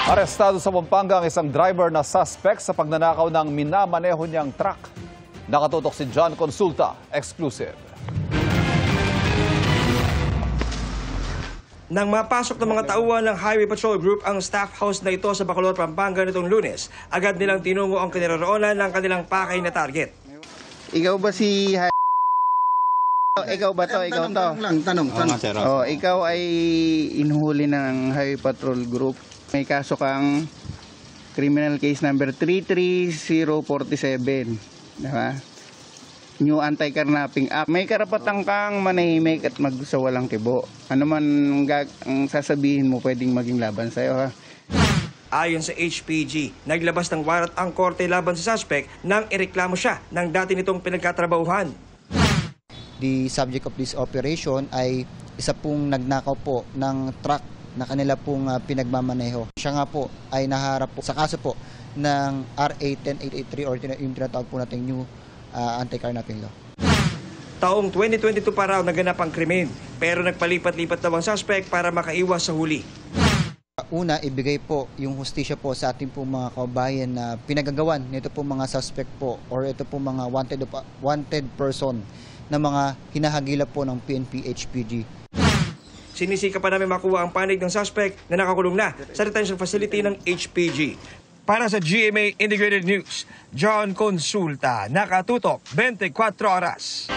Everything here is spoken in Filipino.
Arestado sa Pampanga ang isang driver na suspect sa pagnanakaw ng minamaneho niyang truck. Nakatutok si John Consulta, exclusive. Nang mapasok ng mga tauhan ng Highway Patrol Group ang staff house na ito sa Bacolod, Pampanga nitong Lunes, agad nilang tinungo ang kinaroroonan ng kanilang pakay na target. Ikaw ba si Ikaw ba to? Ikaw to? Tanong. Oh, ikaw ay inuhuli ng Highway Patrol Group. May kaso kang criminal case number 330047. Diba? New Anti-Carnapping Act. May karapatan kang manahimik at magsawalang kibo. Ano man ang sasabihin mo pwedeng maging laban sa'yo, ha? Ayon sa HPG, naglabas ng warrant ang korte laban sa suspect nang ireklamo siya ng dati nitong pinagkatrabahuhan. The subject of this operation ay isa pong nagnakaw po ng truck na kanila pong pinagmamaneho. Siya nga po ay naharap po sa kaso po ng RA 10883 or yung tinatawag po natin New Anti-Carnapping Law. Taong 2022 pa raw naganap ang krimen, pero nagpalipat-lipat daw ang suspect para makaiwas sa huli. Una, ibigay po yung hustisya po sa ating pong mga kababayan na pinagagawan nito pong mga suspect po or ito pong mga wanted person na mga hinahagila po ng PNP HPG. Sinisika pa namin makuha ang panig ng suspect na nakakulong na sa detention facility ng HPG. Para sa GMA Integrated News, John Consulta, nakatutok 24 oras.